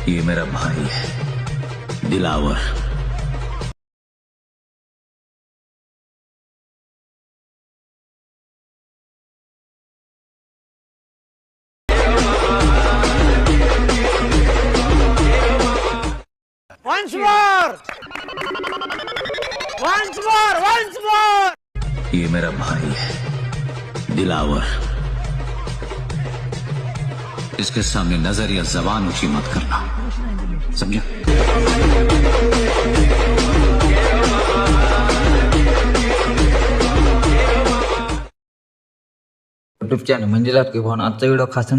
ये मेरा भाई है Dilawar. Once more! Once more! Once more! ये मेरा भाई है दिलावर। इसके सामने नजर या जबान ऊंची मत करना, समझे? यूट्यूब चॅनल म्हणजे लाटके भावना. आजचा व्हिडिओ खास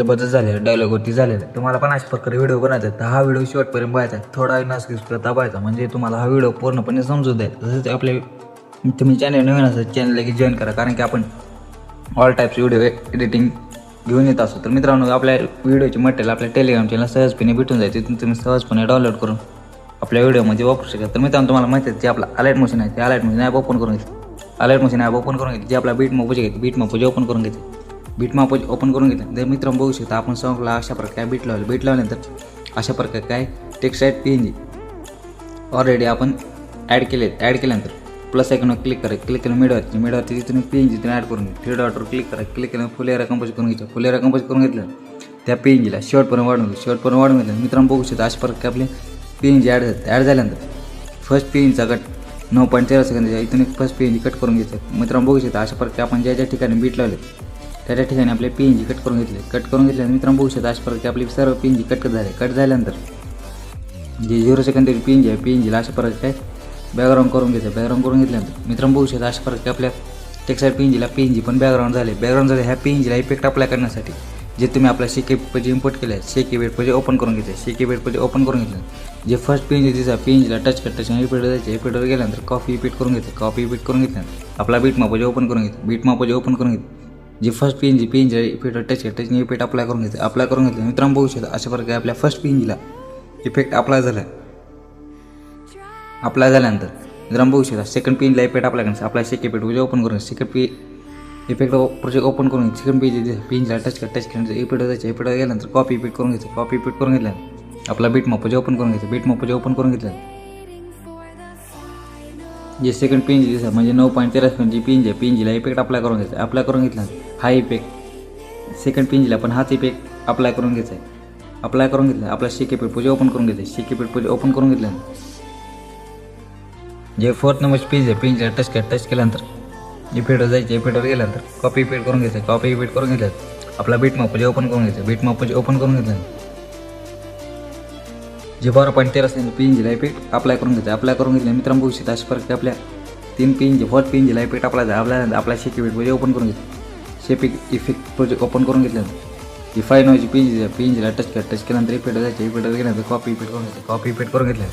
बदल झालेला डायलॉगवरती झालेला. तुम्हाला पण अशा प्रकारे व्हिडिओ बनायचा तर हा व्हिडिओ शेवटपर्यंत पाहायचा, थोडा नस्किप करता पाहायचा, म्हणजे तुम्हाला हा व्हिडिओ पूर्णपणे समजू द्या. तसंच आपले तुम्ही चॅनल नवीन असेल चॅनल की जॉईन करा, कारण की आपण ऑल टाईप्स व्हिडिओ एडिटिंग घेऊन येत असतो. तर मित्रांनो, आपल्या व्हिडिओचे मटेरियल आपल्या टेलिग्राम चॅनल सहजपणे भेटून जाईल. तिथून तुम्ही सहजपणे डाउनलोड करून आपल्या व्हिडिओमध्ये वापरू शकता. तर मित्रांनो, तुम्हाला माहिती आहे जे आपला अलाइट मशीन आहे ते अलाइट मशीन ॲप ओपन करून घेते. अलाइट मशीन ॲप ओपन करून घेते, जे आपला बीट मापोजी घेते बीट मापोजी ओपन करून घेते. बीट मापोजी ओपन करून घेतलं तर मित्रांनो बघू शकता आपण सॉंगला अशा प्रकारे बीट लावल्यानंतर अशा प्रकारे काय टेक्स्ट ॲड PNG ऑलरेडी आपण ॲड केल्यानंतर प्लस आयकॉनवर क्लिक केलं मीडियावरती तिथून PNG ॲड करून घ्या. थ्री डॉटवर क्लिक केलं फुल एरिया कंपोज करून घ्यायचं. फुल एरिया कंपोज करून घेतलं त्या PNGला शेवटपर्यंत वाढून घेतलं. मित्रांनो बघू शकता अशा प्रकारे आपले PNG ॲड झाल्यानंतर फर्स्ट PNGचा कट 9.13 सेकंदाच्या इथून एक फर्स्ट PNG कट करून घ्यायचं. मित्रांनो बघू शकता अशा प्रकारे आपण ज्या ठिकाणी बीट लावले त्या ठिकाणी आपले PNG कट करून घेतले. मित्रांनो बघू शकता अशा प्रकारे आपले सर्व PNG कट झाल्यानंतर जे 0 सेकंद PNG आहे PNGला अशा प्रकारे काय बॅकग्राऊंड करून घेतल्यानंतर मित्रांनो बघू शकता अशा प्रकारे आपल्या टेक्स्टाईल PNG पण बॅकग्राऊंड झाले. ह्या PNGला इफेक्ट अप्लाय करण्यासाठी जे तुम्ही आपल्या शेकी इम्पोर्ट केलं आहे शेकी बेड ओपन करून घेतलं. जे फर्स्ट PNG दिसा PNGला टच इफेक्ट जायचे. इफेक्टवर गेल्यानंतर कॉपी इफेक्ट करून घेतल्यानंतर आपला बीट मापोजी ओपन करून घेतलं. जे फर्स्ट PNG इफेक्टवर टच इफेक्ट अप्लाय करून घेतलं. मित्रांनो बघू शकता अशा प्रकारे आपल्या फर्स्ट PNGला इफेक्ट अप्लाय झाल्यानंतर मित्रांनो बघू शकता सेकंड PNGला इफेक्ट अप्लाय करायचं. आपल्या शेकी इफेक्ट ओपन करून इफेक्ट प्रोजेक्ट ओपन करून सेकंड PNGला टच केल्यानंतर इफेक्ट जायचं. इफेक्टवर गेल्यानंतर कॉपी इफेक्ट करून घेतल्यानंतर आपला बीट मापोजी ओपन करून घेतलं. जे सेकंड PNG दिसतं म्हणजे 9.13 सेकंदची PNGला इफेक्ट अप्लाय करून घेतला. हा इफेक्ट सेकंड PNGला पण हाच इफेक्ट अप्लाय करून घेतला. आपला शेकी इफेक्ट ओपन करून घेतलं. जे फोर्थ नंबर PNGला टच केल्यानंतर इफेक्टवर जायचे. इफेक्टवर गेल्यानंतर कॉपी इफेक्ट करून घेतलं. आपला बीट मापोजी ओपन करून घेतलं. जे 12.13 सेकंद PNGला इफेक्ट अप्लाय करून घेतलं. मित्रांनो बघू शकता अशा प्रकारे आपल्या 3 PNG फोर्थ PNGला इफेक्ट अप्लाय झाला. आपला शेकी इफेक्ट ओपन करून प्रोजेक्ट ओपन करून घेतलं. जी 5 नंबरची PNGला टच केल्यानंतर इफेक्ट जायचे. इफेक्टवर गेल्यानंतर कॉपी इफेक्ट करून घेतलं.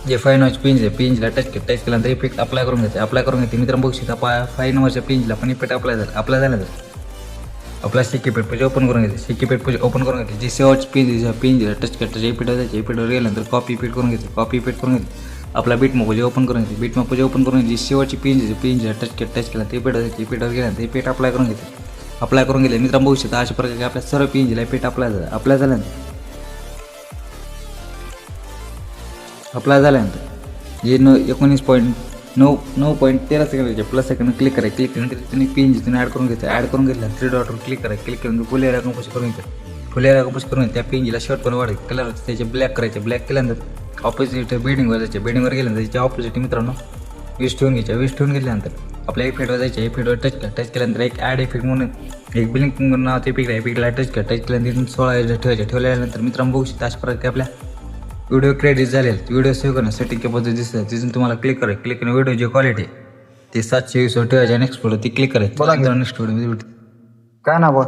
जे 5 नंबरची PNGला टच केल्यानंतर इफेक्ट अप्लाय करून घेतले. मित्रांनो बघू शकता 5 नंबरच्या PNGला पण इफेक्ट अप्लाय झाल्यानंतर आपला शेकी इफेक्ट ओपन करून घेतले. जे शेवटची PNGला टच इफेक्ट जायचे. इफेक्टवर गेल्यानंतर कॉपी इफेक्ट करून घेतले. आपला बीट मापोजी ओपन करून घेतले. जी शेवटची PNGला टच केल्यानंतर इफेक्ट जायचे. इफेक्टवर गेल्यानंतर इफेक्ट अप्लाय करून घेतले. मित्रांनो बघू शकता अशा प्रकारे आपल्या सर्व PNGला इफेक्ट अप्लाय झाल्यानंतर जे 19.13 सेकंदाचे प्लस सेकंड क्लिक केल्यानंतर तिने PNG ॲड करून घेतलं. थ्री डॉटवर क्लिक केल्यानंतर फुल एरिया कंपोज करून त्या PNGला शेवटपर्यंत वाढेल. कलर त्याचे ब्लॅक केल्यानंतर ऑपोजिट बेडिंगवर जायचे. बेडिंगवर गेल्यानंतर त्याच्या ऑपोजिट मित्रांनो वीस ठेवून घेतल्यानंतर आपल्या इफेक्टवर जायचे. इफेक्टवर टच केल्यानंतर एक ॲड इफेक्ट म्हणून एक ब्लिंक नावाचं इफेक्टला टच केल्यानंतर 16 ठेवल्यानंतर मित्रांनो बघू शकता अशा प्रकारे आपल्या व्हिडिओ क्रेडिट झालेला. व्हिडिओ सेव्ह करण्यासाठी पद्धत दिसतं. तिथून तुम्हाला क्लिक करून व्हिडिओची क्वालिटी ते 720 ठेवायचे. नेक्स्ट फोटो ती क्लिक करायची. नेक्स्ट व्हिडिओ काय ना बा